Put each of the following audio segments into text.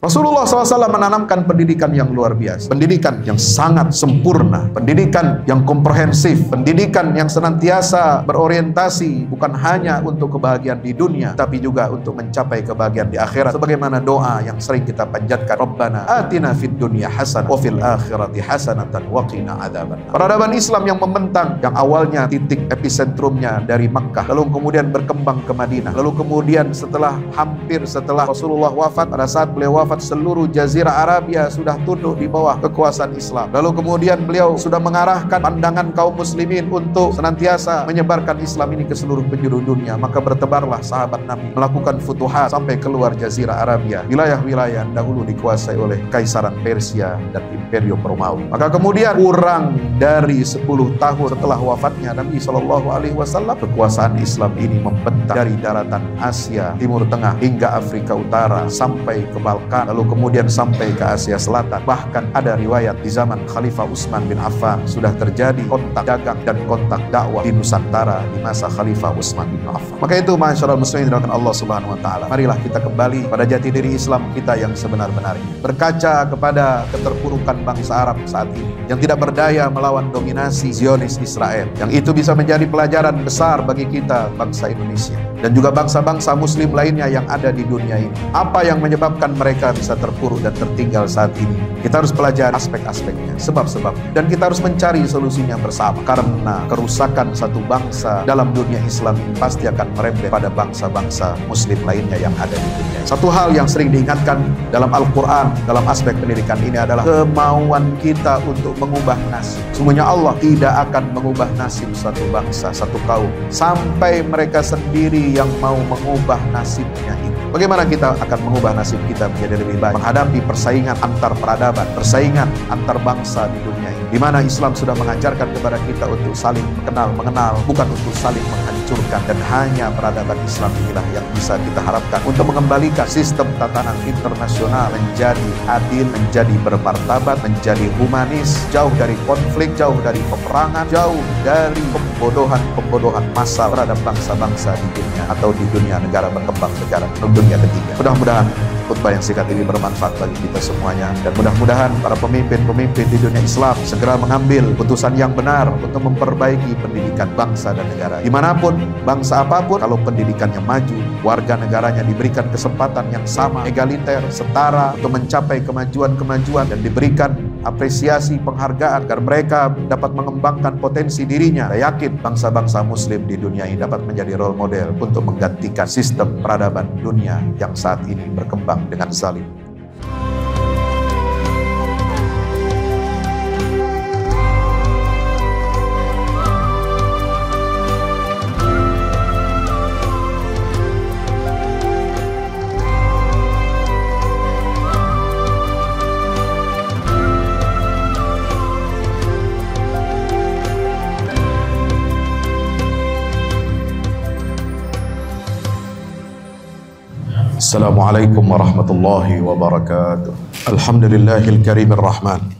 Rasulullah SAW menanamkan pendidikan yang luar biasa, pendidikan yang sangat sempurna, pendidikan yang komprehensif, pendidikan yang senantiasa berorientasi bukan hanya untuk kebahagiaan di dunia, tapi juga untuk mencapai kebahagiaan di akhirat. Sebagaimana doa yang sering kita panjatkan, Rabbana atina fid dunya hasanah wa fil akhirati hasanatan wa qina adzabannar. Peradaban Islam yang membentang, yang awalnya titik episentrumnya dari Makkah, lalu kemudian berkembang ke Madinah, lalu kemudian setelah Rasulullah wafat, pada saat beliau wafat, seluruh jazirah Arabia sudah tunduk di bawah kekuasaan Islam. Lalu kemudian beliau sudah mengarahkan pandangan kaum muslimin untuk senantiasa menyebarkan Islam ini ke seluruh penjuru dunia. Maka bertebarlah sahabat Nabi melakukan futuhat sampai keluar jazirah Arabia, wilayah-wilayah yang dahulu dikuasai oleh Kaisaran Persia dan Imperium Romawi. Maka kemudian kurang dari 10 tahun setelah wafatnya Nabi SAW, kekuasaan Islam ini membentang dari daratan Asia, Timur Tengah hingga Afrika Utara sampai ke Balkan, lalu kemudian sampai ke Asia Selatan. Bahkan ada riwayat di zaman Khalifah Utsman bin Affan sudah terjadi kontak dagang dan kontak dakwah di Nusantara di masa Khalifah Utsman bin Affan. Maka itu masyarakat muslimin dirahmati Allah Subhanahu wa taala, marilah kita kembali pada jati diri Islam kita yang sebenar-benarnya. Berkaca kepada keterpurukan bangsa Arab saat ini yang tidak berdaya melawan dominasi Zionis Israel, yang itu bisa menjadi pelajaran besar bagi kita bangsa Indonesia dan juga bangsa-bangsa muslim lainnya yang ada di dunia ini. Apa yang menyebabkan mereka bisa terpuruk dan tertinggal saat ini? Kita harus pelajari aspek-aspeknya, sebab-sebab, dan kita harus mencari solusinya bersama, karena kerusakan satu bangsa dalam dunia Islam ini pasti akan merembet pada bangsa-bangsa muslim lainnya yang ada di dunia. Satu hal yang sering diingatkan dalam Al-Quran dalam aspek pendidikan ini adalah kemauan kita untuk mengubah nasib. Sungguhnya Allah tidak akan mengubah nasib satu bangsa, satu kaum, sampai mereka sendiri yang mau mengubah nasibnya itu. Bagaimana kita akan mengubah nasib kita menjadi lebih baik menghadapi persaingan antar peradaban, persaingan antar bangsa di dunia ini, di mana Islam sudah mengajarkan kepada kita untuk saling mengenal, bukan untuk saling menghancurkan. Dan hanya peradaban Islam inilah yang bisa kita harapkan untuk mengembalikan sistem tatanan internasional menjadi adil, menjadi bermartabat, menjadi humanis, jauh dari konflik, jauh dari peperangan, jauh dari pembodohan massal terhadap bangsa-bangsa di dunia atau di dunia negara berkembang, negara dunia ketiga. Mudah-mudahan khutbah yang singkat ini bermanfaat bagi kita semuanya, dan mudah-mudahan para pemimpin-pemimpin di dunia Islam segera mengambil putusan yang benar untuk memperbaiki pendidikan bangsa dan negara. Dimanapun, bangsa apapun, kalau pendidikannya maju, warga negaranya diberikan kesempatan yang sama, egaliter, setara untuk mencapai kemajuan-kemajuan, dan diberikan apresiasi, penghargaan agar mereka dapat mengembangkan potensi dirinya. Saya yakin bangsa-bangsa muslim di dunia ini dapat menjadi role model untuk menggantikan sistem peradaban dunia yang saat ini berkembang dengan zalim. Assalamualaikum warahmatullahi wabarakatuh. Alhamdulillahil karimir rahman.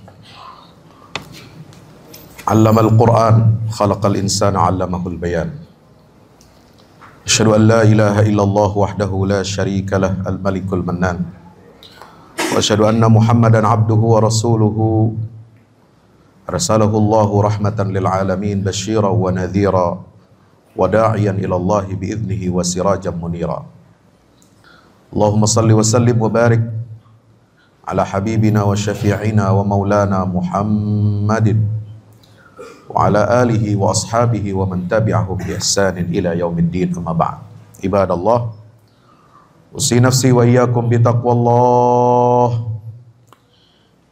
Allamal Qur'an, khalaqal insana 'allamahul bayan. Asyhadu an la ilaha illallah wahdahu la syarika lah, al-malikul mannan. Wa asyhadu anna Muhammadan 'abduhu wa rasuluhu. Arsalahu Allahu rahmatan lil alamin, basyiran wa nadhira wa da'iyan ila Allah bi idnihi wa sirajan munira. Allahumma salli wa sallim wa barik ala habibina wa syafi'ina wa maulana Muhammadin wa ala alihi wa ashabihi wa man tabi'ahum bi ihsanin ila yaumiddin, amma ba'd. Ibadallah, usi nafsi wa iyyakum bi taqwallah.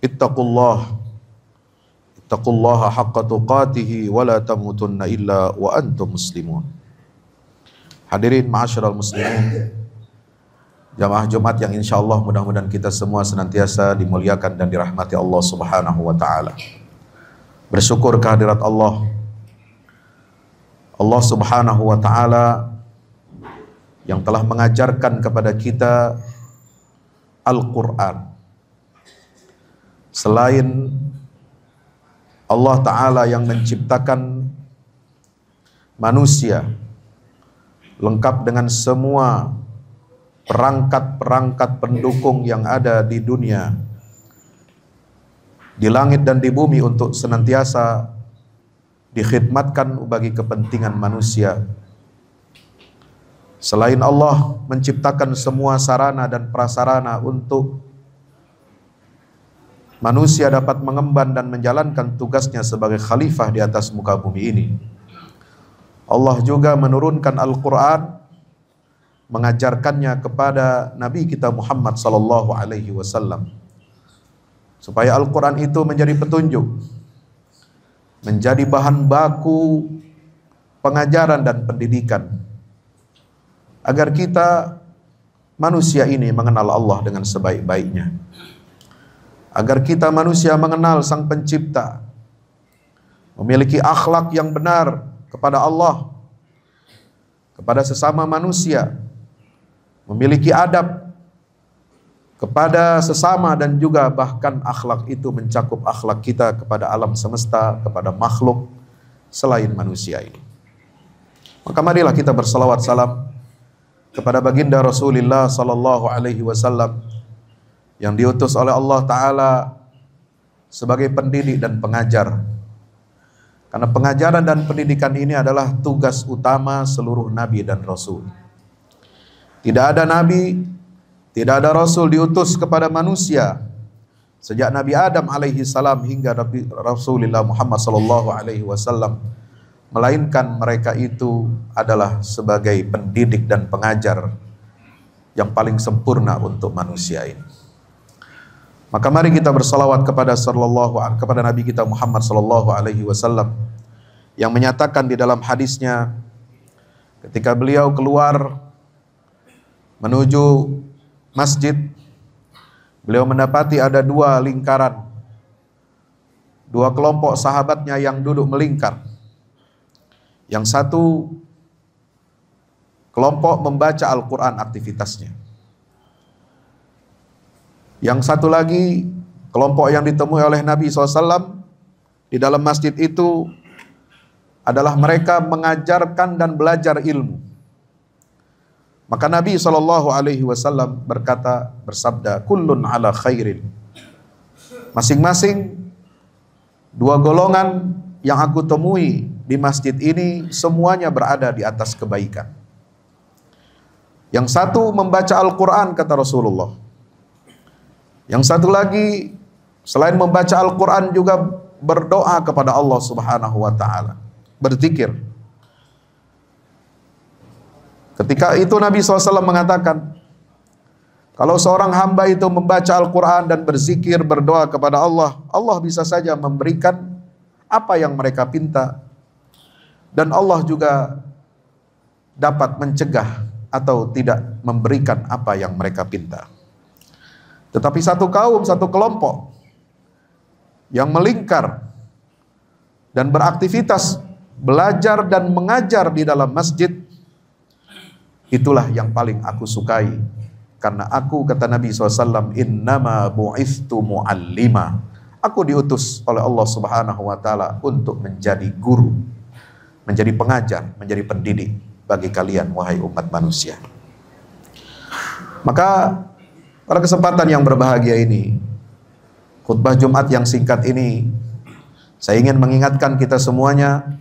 Ittaqullaha haqqa tuqatihi wa la tamutunna illa wa antum muslimun. Hadirin ma'asyiral muslimin, jamaah Jumat yang insya Allah mudah-mudahan kita semua senantiasa dimuliakan dan dirahmati Allah Subhanahu wa ta'ala. Bersyukur kehadirat Allah Subhanahu wa ta'ala yang telah mengajarkan kepada kita Al-Quran. Selain Allah Ta'ala yang menciptakan manusia lengkap dengan semua perangkat-perangkat pendukung yang ada di dunia, di langit dan di bumi, untuk senantiasa dikhidmatkan bagi kepentingan manusia. Selain Allah menciptakan semua sarana dan prasarana untuk manusia dapat mengemban dan menjalankan tugasnya sebagai khalifah di atas muka bumi ini, Allah juga menurunkan Al-Quran, mengajarkannya kepada Nabi kita Muhammad sallallahu alaihi wasallam, supaya Al-Quran itu menjadi petunjuk, menjadi bahan baku pengajaran dan pendidikan, agar kita manusia ini mengenal Allah dengan sebaik-baiknya, agar kita manusia mengenal Sang Pencipta, memiliki akhlak yang benar kepada Allah, kepada sesama manusia, memiliki adab kepada sesama, dan juga bahkan akhlak itu mencakup akhlak kita kepada alam semesta, kepada makhluk selain manusia ini. Maka marilah kita bersalawat salam kepada baginda Rasulullah sallallahu alaihi wasallam yang diutus oleh Allah Ta'ala sebagai pendidik dan pengajar. Karena pengajaran dan pendidikan ini adalah tugas utama seluruh nabi dan rasul. Tidak ada nabi, tidak ada rasul diutus kepada manusia sejak Nabi Adam alaihi salam hingga Nabi Rasulullah Muhammad sallallahu alaihi wasallam, melainkan mereka itu adalah sebagai pendidik dan pengajar yang paling sempurna untuk manusia ini. Maka mari kita bersalawat kepada Nabi kita Muhammad sallallahu alaihi wasallam yang menyatakan di dalam hadisnya, ketika beliau keluar menuju masjid, beliau mendapati ada dua lingkaran, dua kelompok sahabatnya yang duduk melingkar. Yang satu kelompok membaca Al-Quran aktivitasnya. Yang satu lagi kelompok yang ditemui oleh Nabi SAW di dalam masjid itu adalah mereka mengajarkan dan belajar ilmu. Maka Nabi SAW bersabda, kullun ala khairin. Masing-masing dua golongan yang aku temui di masjid ini semuanya berada di atas kebaikan. Yang satu membaca Al-Quran, kata Rasulullah. Yang satu lagi selain membaca Al-Quran juga berdoa kepada Allah Subhanahu wa Ta'ala, berzikir. Ketika itu Nabi SAW mengatakan, kalau seorang hamba itu membaca Al-Quran dan berzikir, berdoa kepada Allah, Allah bisa saja memberikan apa yang mereka pinta, dan Allah juga dapat mencegah atau tidak memberikan apa yang mereka pinta. Tetapi satu kaum, satu kelompok yang melingkar dan beraktivitas belajar dan mengajar di dalam masjid, itulah yang paling aku sukai. Karena aku, kata Nabi SAW, innama bu'ithtu mu'allima. Aku diutus oleh Allah Subhanahu wa Ta'ala untuk menjadi guru, menjadi pengajar, menjadi pendidik bagi kalian, wahai umat manusia. Maka pada kesempatan yang berbahagia ini, khutbah Jumat yang singkat ini, saya ingin mengingatkan kita semuanya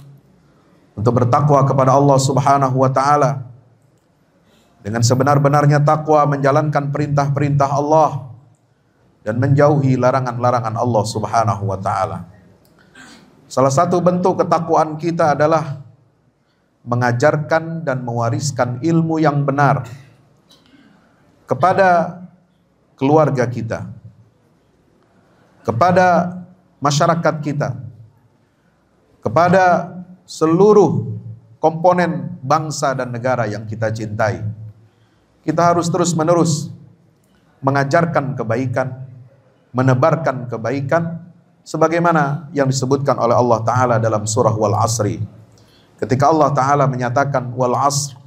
untuk bertakwa kepada Allah Subhanahu wa Ta'ala. Dengan sebenar-benarnya takwa, menjalankan perintah-perintah Allah dan menjauhi larangan-larangan Allah Subhanahu wa Ta'ala. Salah satu bentuk ketakwaan kita adalah mengajarkan dan mewariskan ilmu yang benar kepada keluarga kita, kepada masyarakat kita, kepada seluruh komponen bangsa dan negara yang kita cintai. Kita harus terus-menerus mengajarkan kebaikan, menebarkan kebaikan, sebagaimana yang disebutkan oleh Allah Ta'ala dalam surah Wal Asri. Ketika Allah Ta'ala menyatakan Wal Asr,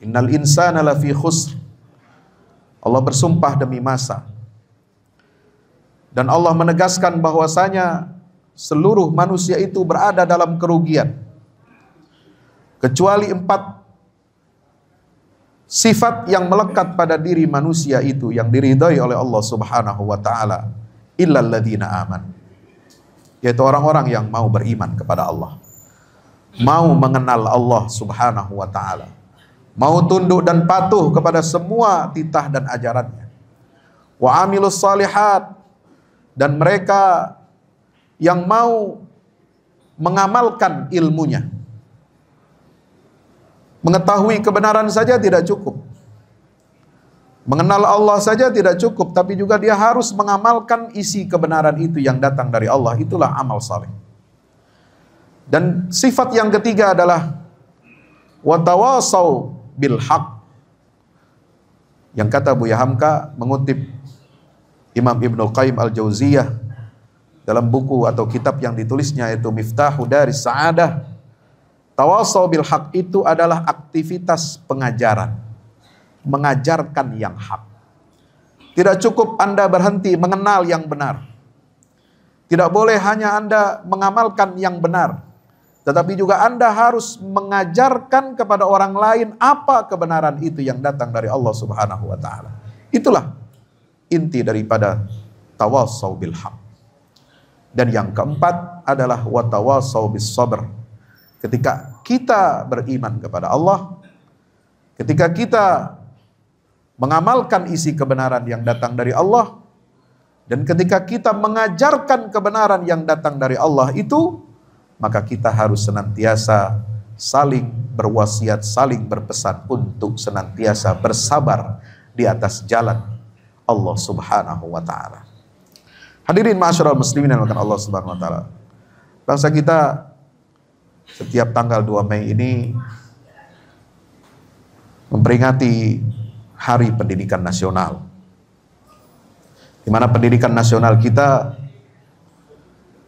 innal insana lafi khusr. Allah bersumpah demi masa. Dan Allah menegaskan bahwasanya seluruh manusia itu berada dalam kerugian, kecuali 4 sifat yang melekat pada diri manusia itu yang diridhai oleh Allah Subhanahu wa taala, illal ladzina aman, yaitu orang-orang yang mau beriman kepada Allah, mau mengenal Allah Subhanahu wa taala, mau tunduk dan patuh kepada semua titah dan ajarannya. Wa amilus salihat, dan mereka yang mau mengamalkan ilmunya. Mengetahui kebenaran saja tidak cukup. Mengenal Allah saja tidak cukup, tapi juga dia harus mengamalkan isi kebenaran itu yang datang dari Allah. Itulah amal saleh. Dan sifat yang ketiga adalah watawasau bil haq. Yang kata Buya Hamka mengutip Imam Ibnul Qayyim Al-Jauziyah dalam buku atau kitab yang ditulisnya, yaitu Miftahu Daris Sa'adah. Tawasau bil haq itu adalah aktivitas pengajaran, mengajarkan yang hak. Tidak cukup Anda berhenti mengenal yang benar. Tidak boleh hanya Anda mengamalkan yang benar, tetapi juga Anda harus mengajarkan kepada orang lain apa kebenaran itu yang datang dari Allah Subhanahu wa taala. Itulah inti daripada tawasau bil haq. Dan yang keempat adalah watawasau bis sabr. Ketika kita beriman kepada Allah, ketika kita mengamalkan isi kebenaran yang datang dari Allah, dan ketika kita mengajarkan kebenaran yang datang dari Allah itu, maka kita harus senantiasa saling berwasiat, saling berpesan untuk senantiasa bersabar di atas jalan Allah Subhanahu wa taala. Hadirin ma'asyiral muslimin yang dimuliakan Allah Subhanahu wa taala. Bangsa kita setiap tanggal 2 Mei ini memperingati Hari Pendidikan Nasional, di mana pendidikan nasional kita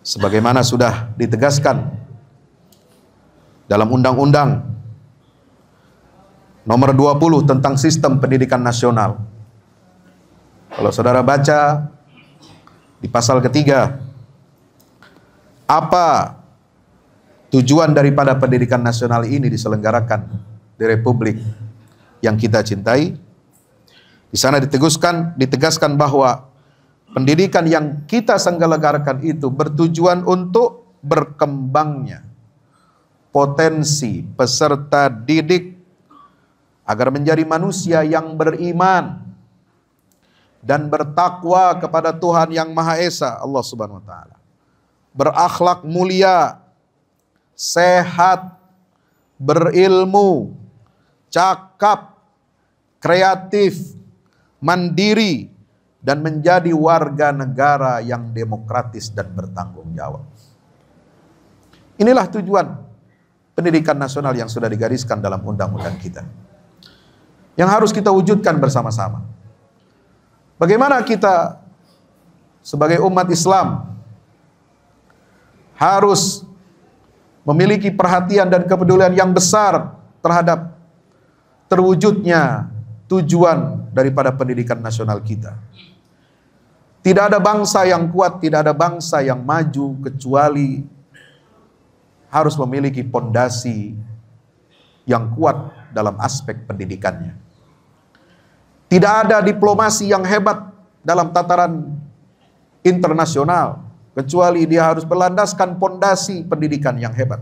sebagaimana sudah ditegaskan dalam Undang-Undang Nomor 20 tentang Sistem Pendidikan Nasional. Kalau saudara baca di pasal ketiga, apa tujuan daripada pendidikan nasional ini diselenggarakan di Republik yang kita cintai? Di sana ditegaskan bahwa pendidikan yang kita selenggarakan itu bertujuan untuk berkembangnya potensi peserta didik agar menjadi manusia yang beriman dan bertakwa kepada Tuhan yang Maha Esa, Allah Subhanahu wa taala. Berakhlak mulia, sehat, berilmu, cakap, kreatif, mandiri, dan menjadi warga negara yang demokratis dan bertanggung jawab. Inilah tujuan pendidikan nasional yang sudah digariskan dalam undang-undang kita, yang harus kita wujudkan bersama-sama. Bagaimana kita sebagai umat Islam harus memiliki perhatian dan kepedulian yang besar terhadap terwujudnya tujuan daripada pendidikan nasional kita. Tidak ada bangsa yang kuat, tidak ada bangsa yang maju kecuali harus memiliki pondasi yang kuat dalam aspek pendidikannya. Tidak ada diplomasi yang hebat dalam tataran internasional kecuali dia harus berlandaskan pondasi pendidikan yang hebat.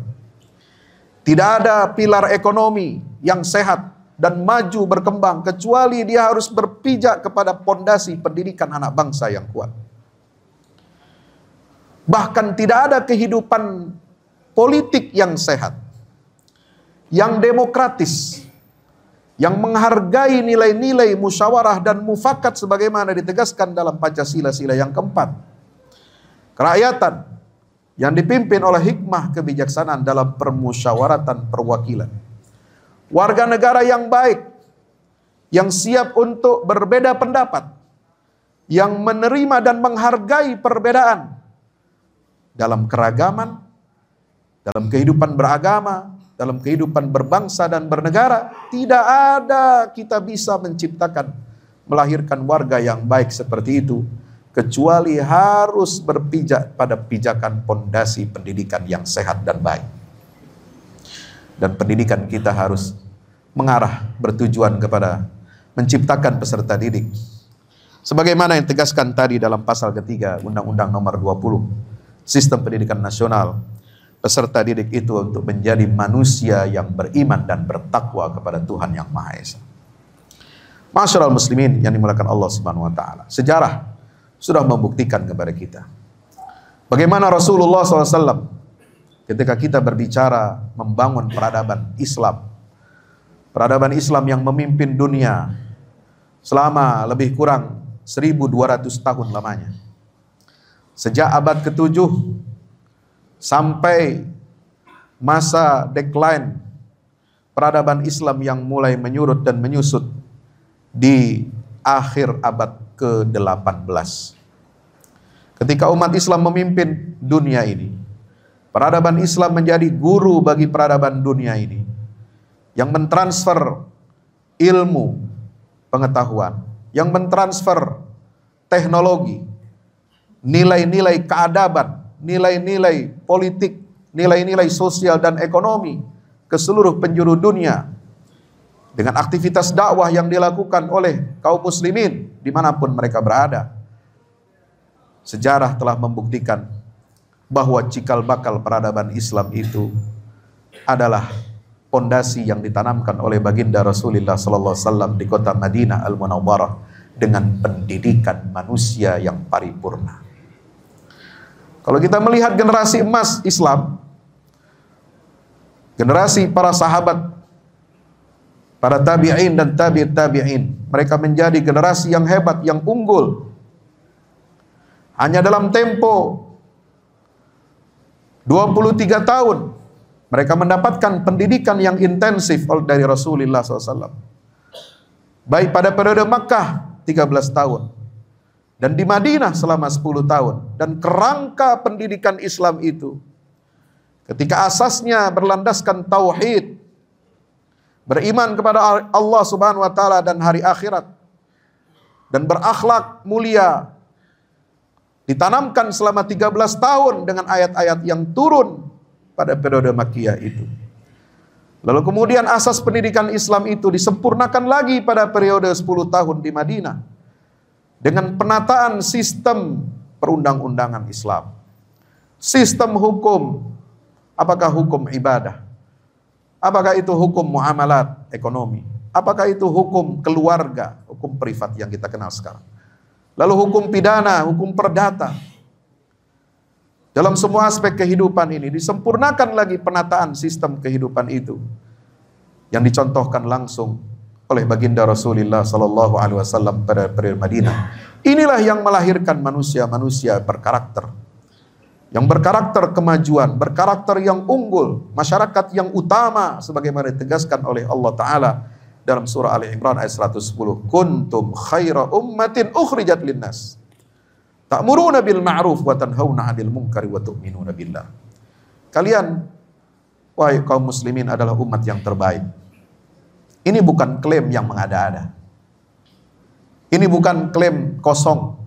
Tidak ada pilar ekonomi yang sehat dan maju berkembang kecuali dia harus berpijak kepada pondasi pendidikan anak bangsa yang kuat. Bahkan tidak ada kehidupan politik yang sehat, yang demokratis, yang menghargai nilai-nilai musyawarah dan mufakat sebagaimana ditegaskan dalam Pancasila-sila yang keempat. Kerakyatan yang dipimpin oleh hikmah kebijaksanaan dalam permusyawaratan perwakilan. Warga negara yang baik, yang siap untuk berbeda pendapat, yang menerima dan menghargai perbedaan dalam keragaman, dalam kehidupan beragama, dalam kehidupan berbangsa dan bernegara. Tidak ada kita bisa menciptakan, melahirkan warga yang baik seperti itu kecuali harus berpijak pada pijakan pondasi pendidikan yang sehat dan baik. Dan pendidikan kita harus mengarah bertujuan kepada menciptakan peserta didik. Sebagaimana yang tegaskan tadi dalam pasal ketiga Undang-Undang Nomor 20 Sistem Pendidikan Nasional, peserta didik itu untuk menjadi manusia yang beriman dan bertakwa kepada Tuhan Yang Maha Esa. Masyarul muslimin yang dimuliakan Allah Subhanahu wa taala. Sejarah sudah membuktikan kepada kita bagaimana Rasulullah SAW ketika kita berbicara membangun peradaban Islam yang memimpin dunia selama lebih kurang 1200 tahun lamanya. Sejak abad ke-7 sampai masa decline peradaban Islam yang mulai menyurut dan menyusut di akhir abad ke-18. Ketika umat Islam memimpin dunia ini, peradaban Islam menjadi guru bagi peradaban dunia ini, yang mentransfer ilmu pengetahuan, yang mentransfer teknologi, nilai-nilai keadaban, nilai-nilai politik, nilai-nilai sosial dan ekonomi ke seluruh penjuru dunia. Dengan aktivitas dakwah yang dilakukan oleh kaum muslimin dimanapun mereka berada. Sejarah telah membuktikan bahwa cikal bakal peradaban Islam itu adalah pondasi yang ditanamkan oleh baginda Rasulullah SAW di kota Madinah Al-Munawwarah dengan pendidikan manusia yang paripurna. Kalau kita melihat generasi emas Islam, generasi para sahabat, para tabi'in dan tabi'in, mereka menjadi generasi yang hebat, yang unggul. Hanya dalam tempo 23 tahun mereka mendapatkan pendidikan yang intensif dari Rasulullah SAW. Baik pada periode Makkah 13 tahun dan di Madinah selama 10 tahun. Dan kerangka pendidikan Islam itu ketika asasnya berlandaskan tauhid, beriman kepada Allah Subhanahu wa taala dan hari akhirat, dan berakhlak mulia, ditanamkan selama 13 tahun dengan ayat-ayat yang turun pada periode Makkiyah itu. Lalu kemudian asas pendidikan Islam itu disempurnakan lagi pada periode 10 tahun di Madinah dengan penataan sistem perundang-undangan Islam, sistem hukum. Apakah hukum ibadah? Apakah itu hukum muamalat ekonomi? Apakah itu hukum keluarga, hukum privat yang kita kenal sekarang? Lalu hukum pidana, hukum perdata. Dalam semua aspek kehidupan ini disempurnakan lagi penataan sistem kehidupan itu yang dicontohkan langsung oleh baginda Rasulullah SAW pada periode Madinah. Inilah yang melahirkan manusia-manusia berkarakter, yang berkarakter kemajuan, berkarakter yang unggul, masyarakat yang utama sebagaimana ditegaskan oleh Allah Ta'ala dalam surah Ali Imran ayat 110. Kuntum khaira ummatin ukhrijat linnas ta'muruna bil ma'ruf wa tanhauna 'anil munkari wa tu'minuna billah. Kalian, wahai kaum muslimin, adalah umat yang terbaik. Ini bukan klaim yang mengada-ada. Ini bukan klaim kosong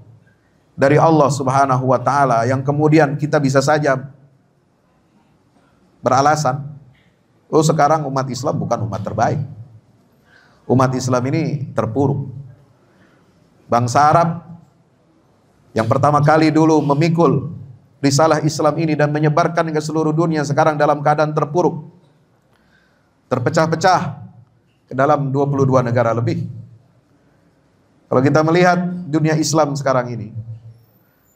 dari Allah Subhanahu wa taala yang kemudian kita bisa saja beralasan, oh sekarang umat Islam bukan umat terbaik. Umat Islam ini terpuruk. Bangsa Arab yang pertama kali dulu memikul risalah Islam ini dan menyebarkan ke seluruh dunia sekarang dalam keadaan terpuruk, terpecah-pecah ke dalam 22 negara lebih. Kalau kita melihat dunia Islam sekarang ini,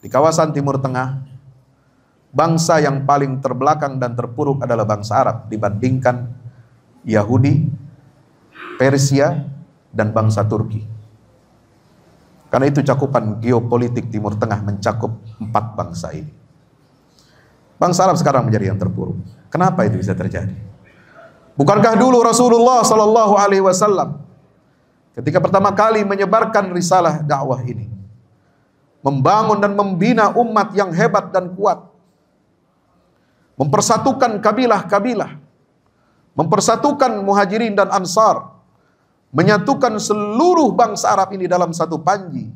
di kawasan Timur Tengah, bangsa yang paling terbelakang dan terpuruk adalah bangsa Arab dibandingkan Yahudi, Persia, dan bangsa Turki. Karena itu cakupan geopolitik Timur Tengah mencakup 4 bangsa ini. Bangsa Arab sekarang menjadi yang terpuruk. Kenapa itu bisa terjadi? Bukankah dulu Rasulullah SAW ketika pertama kali menyebarkan risalah dakwah ini, membangun dan membina umat yang hebat dan kuat, mempersatukan kabilah-kabilah, mempersatukan muhajirin dan ansar, menyatukan seluruh bangsa Arab ini dalam satu panji,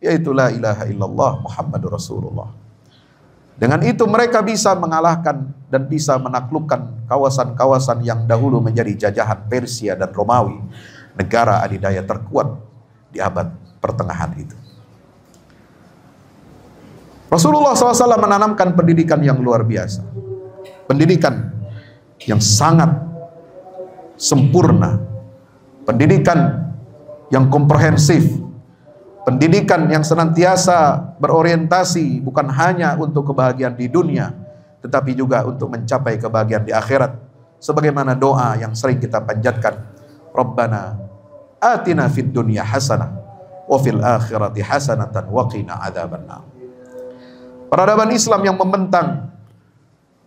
yaitu la ilaha illallah Muhammadur Rasulullah. Dengan itu mereka bisa mengalahkan dan bisa menaklukkan kawasan-kawasan yang dahulu menjadi jajahan Persia dan Romawi, negara adidaya terkuat di abad pertengahan itu. Rasulullah SAW menanamkan pendidikan yang luar biasa, pendidikan yang sangat sempurna, pendidikan yang komprehensif, pendidikan yang senantiasa berorientasi bukan hanya untuk kebahagiaan di dunia, tetapi juga untuk mencapai kebahagiaan di akhirat. Sebagaimana doa yang sering kita panjatkan, Rabbana atina fid dunya hasanah wa fil akhirati hasanatan wa qina adzabannar. Peradaban Islam yang membentang,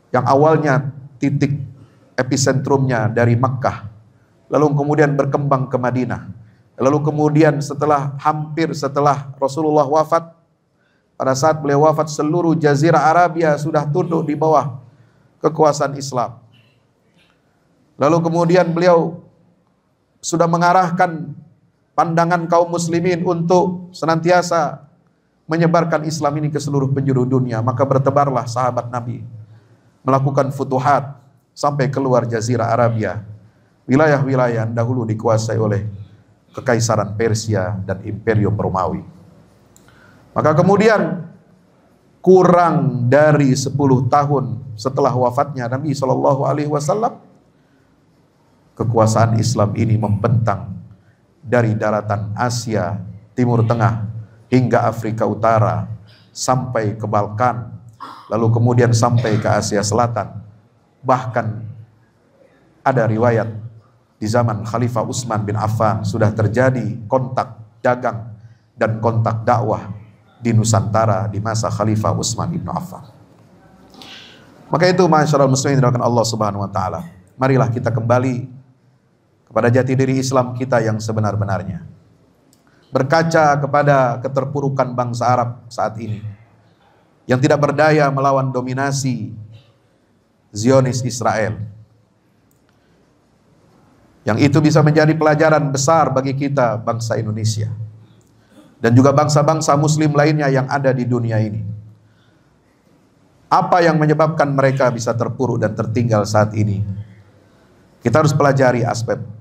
yang awalnya titik episentrumnya dari Makkah, lalu kemudian berkembang ke Madinah, lalu kemudian hampir setelah Rasulullah wafat, pada saat beliau wafat seluruh Jazirah Arabia sudah tunduk di bawah kekuasaan Islam. Lalu kemudian beliau sudah mengarahkan pandangan kaum muslimin untuk senantiasa menyebarkan Islam ini ke seluruh penjuru dunia. Maka bertebarlah sahabat Nabi melakukan futuhat sampai keluar Jazirah Arabia, wilayah-wilayah yang dahulu dikuasai oleh Kekaisaran Persia dan Imperium Romawi. Maka kemudian kurang dari 10 tahun setelah wafatnya Nabi SAW, kekuasaan Islam ini membentang dari daratan Asia, Timur Tengah, hingga Afrika Utara, sampai ke Balkan, lalu kemudian sampai ke Asia Selatan. Bahkan ada riwayat di zaman Khalifah Utsman bin Affan sudah terjadi kontak dagang dan kontak dakwah di Nusantara di masa Khalifah Utsman bin Affan. Maka itu masyarakat muslimin dirahmati Allah Subhanahu wa taala, marilah kita kembali kepada jati diri Islam kita yang sebenar-benarnya. Berkaca kepada keterpurukan bangsa Arab saat ini yang tidak berdaya melawan dominasi Zionis Israel, yang itu bisa menjadi pelajaran besar bagi kita bangsa Indonesia dan juga bangsa-bangsa muslim lainnya yang ada di dunia ini. Apa yang menyebabkan mereka bisa terpuruk dan tertinggal saat ini? Kita harus pelajari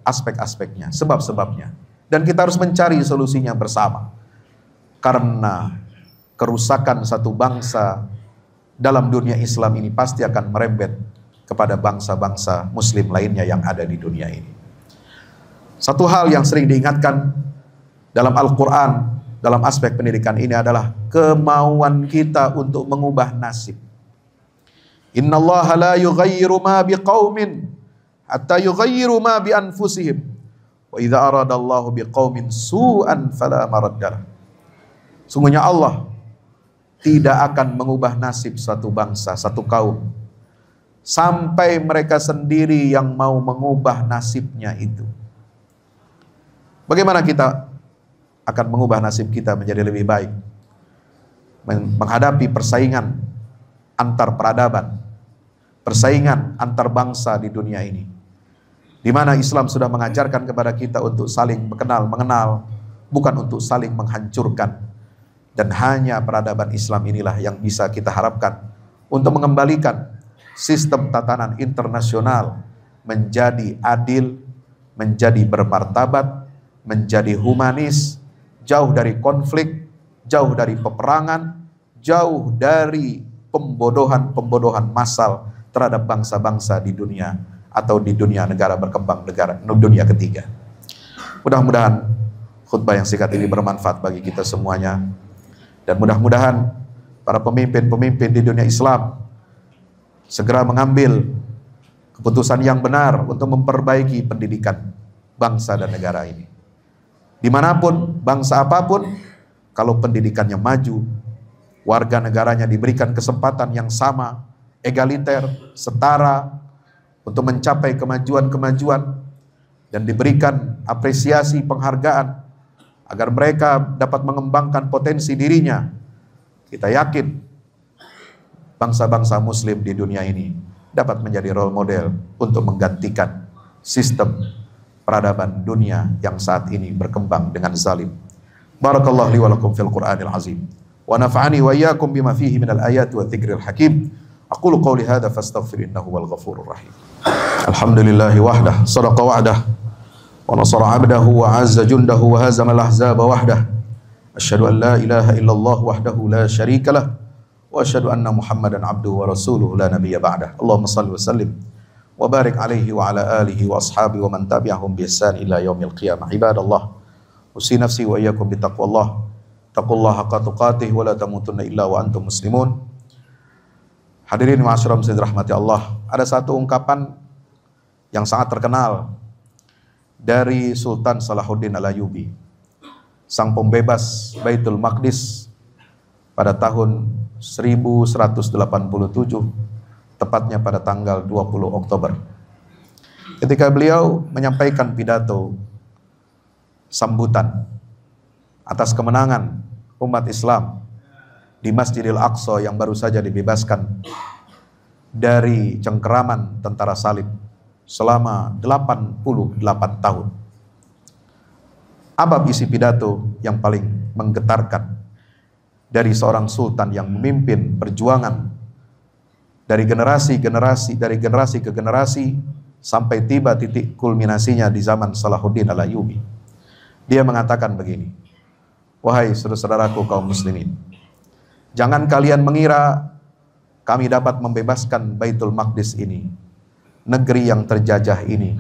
aspek-aspeknya, sebab-sebabnya, dan kita harus mencari solusinya bersama. Karena kerusakan satu bangsa dalam dunia Islam ini pasti akan merembet kepada bangsa-bangsa muslim lainnya yang ada di dunia ini. Satu hal yang sering diingatkan dalam Al-Quran, dalam aspek pendidikan ini adalah kemauan kita untuk mengubah nasib. Innallaha la yughayyiru ma biqaumin hatta yughayyiru ma bi anfusihim. Wa idza aradallahu biqaumin su'an fala maraddalah. Sungguhnya Allah tidak akan mengubah nasib satu bangsa, satu kaum, sampai mereka sendiri yang mau mengubah nasibnya itu. Bagaimana kita akan mengubah nasib kita menjadi lebih baik, menghadapi persaingan antar peradaban, persaingan antar bangsa di dunia ini, di mana Islam sudah mengajarkan kepada kita untuk saling mengenal, bukan untuk saling menghancurkan. Dan hanya peradaban Islam inilah yang bisa kita harapkan untuk mengembalikan sistem tatanan internasional menjadi adil, menjadi bermartabat, menjadi humanis, jauh dari konflik, jauh dari peperangan, jauh dari pembodohan massal terhadap bangsa-bangsa di dunia atau di dunia negara berkembang, dunia ketiga. Mudah-mudahan khutbah yang singkat ini bermanfaat bagi kita semuanya, dan mudah-mudahan para pemimpin-pemimpin di dunia Islam segera mengambil keputusan yang benar untuk memperbaiki pendidikan bangsa dan negara ini. Dimanapun, bangsa apapun, kalau pendidikannya maju, warga negaranya diberikan kesempatan yang sama, egaliter, setara, untuk mencapai kemajuan-kemajuan, dan diberikan apresiasi penghargaan, agar mereka dapat mengembangkan potensi dirinya. Kita yakin bangsa-bangsa muslim di dunia ini dapat menjadi role model untuk menggantikan sistem peradaban dunia yang saat ini berkembang dengan zalim. Barakallahu li wa lakum fil Qur'anil azim. wa nafa'ani wa iyyakum bima fihi minal ayati wa dzikril hakim. Aqulu qawli hadza fastaghfir innahu wal ghafurur rahim. Alhamdulillahi wahdah, sadaqa wa'dah, wa nasara 'abdahu wa 'azza jundahu wa hazama al-ahzaba wahdah. Asyhadu an la ilaha illallah wahdahu la syarika lah wa asyhadu anna Muhammadan 'abduhu wa rasuluhu la nabiyya ba'dah. Allahumma shalli wa sallim wa barik alaihi wa ala alihi wa ashabi wa man tabi'ahum bi ihsan ila yaumil qiyamah. Ibadallah, usi nafsi wa iyyakum bi taqwallah. Taqullaha haqqa tuqatih wa la tamutunna illa wa antum muslimun. Hadirin ma'asyiral muslimin rahmati Allah. Ada satu ungkapan yang sangat terkenal dari Sultan Salahuddin Al-Ayyubi, sang pembebas Baitul Maqdis pada tahun 1187, tepatnya pada tanggal 20 Oktober. Ketika beliau menyampaikan pidato sambutan atas kemenangan umat Islam di Masjidil Aqsa yang baru saja dibebaskan dari cengkeraman tentara salib selama 88 tahun. Apa isi pidato yang paling menggetarkan dari seorang sultan yang memimpin perjuangan dari generasi ke generasi sampai tiba titik kulminasinya di zaman Salahuddin Al-Ayyubi? Dia mengatakan begini: wahai saudara-saudaraku kaum muslimin, jangan kalian mengira kami dapat membebaskan Baitul Maqdis ini, negeri yang terjajah ini,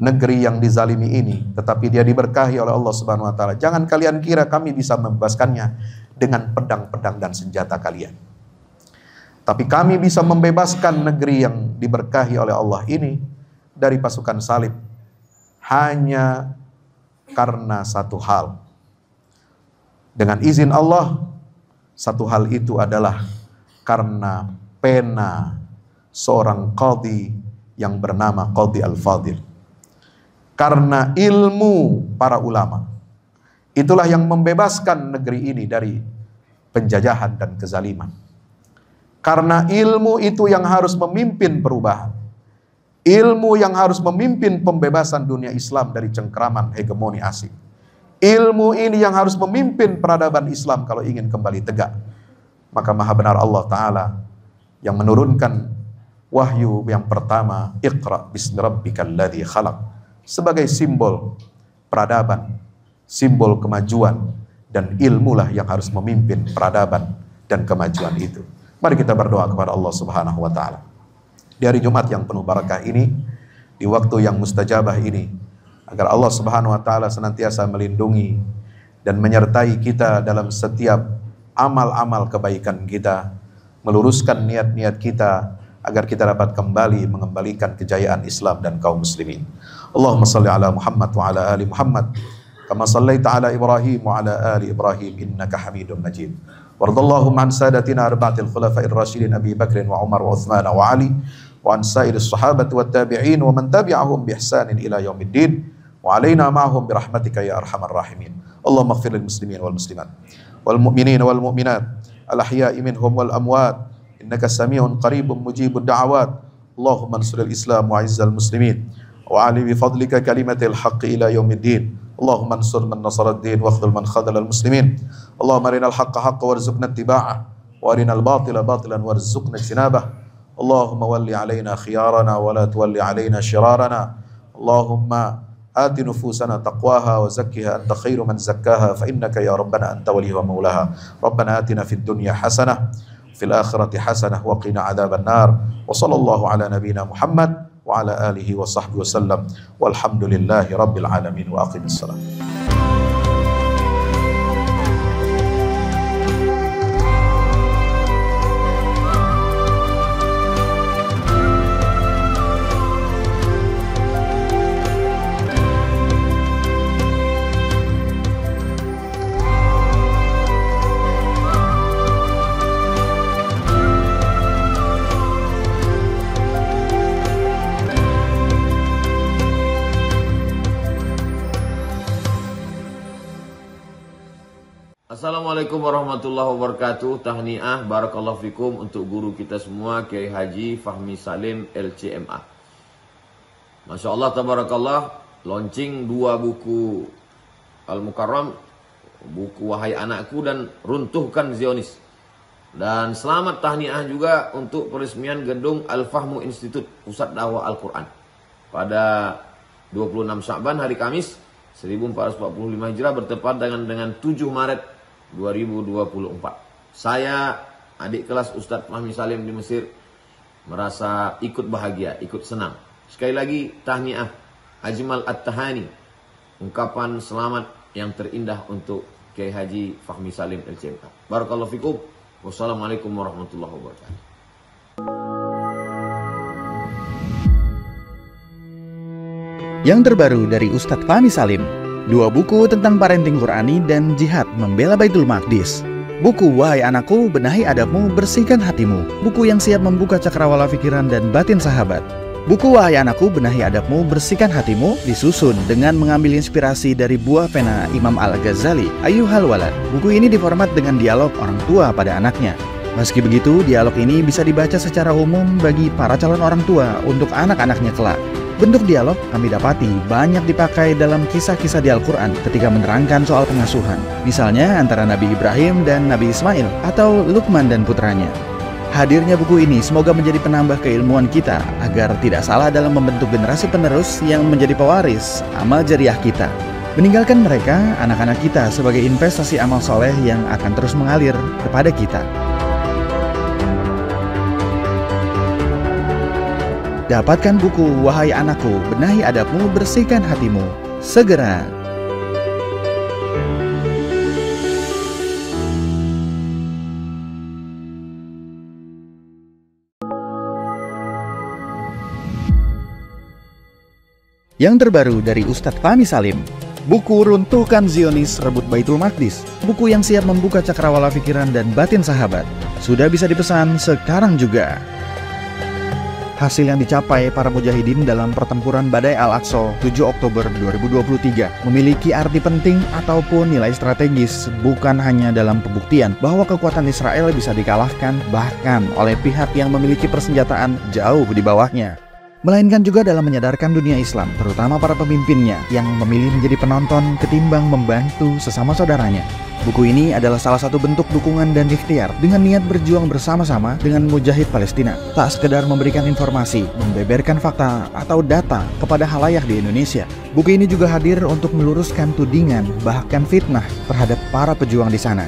negeri yang dizalimi ini, tetapi dia diberkahi oleh Allah Subhanahu wa taala. Jangan kalian kira kami bisa membebaskannya dengan pedang-pedang dan senjata kalian. Tapi kami bisa membebaskan negeri yang diberkahi oleh Allah ini dari pasukan salib hanya karena satu hal. Dengan izin Allah, satu hal itu adalah karena pena seorang qadhi yang bernama Qadhi Al-Fadil. Karena ilmu para ulama, itulah yang membebaskan negeri ini dari penjajahan dan kezaliman. Karena ilmu itu yang harus memimpin perubahan, ilmu yang harus memimpin pembebasan dunia Islam dari cengkeraman hegemoni asing. Ilmu ini yang harus memimpin peradaban Islam kalau ingin kembali tegak. Maka maha benar Allah Ta'ala yang menurunkan wahyu yang pertama, Iqra bismi rabbikal ladzi khalaq, sebagai simbol peradaban, simbol kemajuan, dan ilmulah yang harus memimpin peradaban dan kemajuan itu. Mari kita berdoa kepada Allah Subhanahu wa taala. Di hari Jumat yang penuh barakah ini, di waktu yang mustajabah ini, agar Allah Subhanahu wa taala senantiasa melindungi dan menyertai kita dalam setiap amal-amal kebaikan kita, meluruskan niat-niat kita agar kita dapat kembali mengembalikan kejayaan Islam dan kaum muslimin. Allahumma salli ala Muhammad wa ala ali Muhammad kama sallaita ala Ibrahim wa ala ali Ibrahim innaka Hamidum Majid. Wardallahum an sadatina arba'atil khulafa'ir rasyidin Abi Bakr wa Umar wa Uthman wa Ali wa an sairis sahabati wat tabi'in wa man tabi'ahum bi ihsanin ila yaumiddin wa alaina ma'hum bi rahmatika ya arhamar rahimin. Allahumma ighfir lil muslimin wal muslimat wal mu'minin wal mu'minat al ahya'i minhum wal amwat innaka sami'un qaribun mujibud da'awat. Allahumma ansuril Islam wa 'izzal muslimin wa 'ali bi fadlika kalimatil haqqi ila yaumiddin. Allahumma ansur man nasara ad-din wa khudhul man khadhala al-muslimin. Allahumma arinal haqqa haqqan warzuqna ittiba'ah wa arinal batila batilan warzuqna ijtinabah. Allahumma walli alaina khiyarana wa la tuwalli alaina shirarana. Allahumma آت نفوسنا تقواها وزكها أنت خير من زكاها فإنك يا ربنا أنت وليها ومولاها. ربنا آتنا في الدنيا حسنة في الآخرة حسنة وقنا عذاب النار. وصلى الله على نبينا محمد وعلى آله وصحبه وسلم والحمد لله رب العالمين وأقم الصلاة. Assalamualaikum warahmatullahi wabarakatuh. Tahniah barakallahu fikum untuk guru kita semua, Kiai Haji Fahmi Salim LCMA. Masya Allah tabarakallah, launching 2 buku Al-Mukarram buku Wahai Anakku dan Runtuhkan Zionis. Dan selamat tahniah juga untuk peresmian gedung Al-Fahmu Institute Pusat Dakwah Al-Quran pada 26 Sya'ban hari Kamis 1445 Hijrah bertepatan dengan 7 Maret 2024. Saya, adik kelas Ustadz Fahmi Salim di Mesir, merasa ikut bahagia, ikut senang. Sekali lagi tahniah, Ajmal At-Tahani, ungkapan selamat yang terindah untuk Kiai Haji Fahmi Salim LCMA. Barakallahu fikum. Wassalamualaikum warahmatullahi wabarakatuh. Yang terbaru dari Ustadz Fahmi Salim, 2 buku tentang parenting Qurani dan jihad membela Baitul Maqdis. Buku Wahai Anakku, Benahi Adabmu, Bersihkan Hatimu, buku yang siap membuka cakrawala pikiran dan batin sahabat. Buku Wahai Anakku, Benahi Adabmu, Bersihkan Hatimu disusun dengan mengambil inspirasi dari buah pena Imam Al-Ghazali, Ayyuhal Walad. Buku ini diformat dengan dialog orang tua pada anaknya. Meski begitu, dialog ini bisa dibaca secara umum bagi para calon orang tua untuk anak-anaknya kelak. Bentuk dialog kami dapati banyak dipakai dalam kisah-kisah di Al-Quran ketika menerangkan soal pengasuhan. Misalnya antara Nabi Ibrahim dan Nabi Ismail atau Luqman dan putranya. Hadirnya buku ini semoga menjadi penambah keilmuan kita agar tidak salah dalam membentuk generasi penerus yang menjadi pewaris amal jariah kita. Meninggalkan mereka, anak-anak kita sebagai investasi amal soleh yang akan terus mengalir kepada kita. Dapatkan buku Wahai Anakku, Benahi Adabmu, Bersihkan Hatimu segera. Yang terbaru dari Ustadz Fahmi Salim, buku Runtuhkan Zionis, Rebut Baitul Maqdis, buku yang siap membuka cakrawala pikiran dan batin sahabat, sudah bisa dipesan sekarang juga. Hasil yang dicapai para mujahidin dalam pertempuran Badai Al-Aqsa 7 Oktober 2023 memiliki arti penting ataupun nilai strategis, bukan hanya dalam pembuktian bahwa kekuatan Israel bisa dikalahkan bahkan oleh pihak yang memiliki persenjataan jauh di bawahnya, melainkan juga dalam menyadarkan dunia Islam, terutama para pemimpinnya yang memilih menjadi penonton ketimbang membantu sesama saudaranya. Buku ini adalah salah satu bentuk dukungan dan ikhtiar dengan niat berjuang bersama-sama dengan mujahid Palestina. Tak sekedar memberikan informasi, membeberkan fakta atau data kepada halayak di Indonesia. Buku ini juga hadir untuk meluruskan tudingan bahkan fitnah terhadap para pejuang di sana.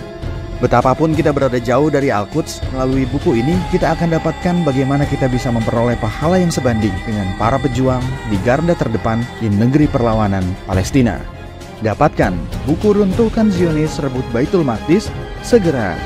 Betapapun kita berada jauh dari Al-Quds, melalui buku ini kita akan dapatkan bagaimana kita bisa memperoleh pahala yang sebanding dengan para pejuang di garda terdepan di negeri perlawanan Palestina. Dapatkan buku Runtuhkan Zionis, Rebut Baitul Maqdis segera.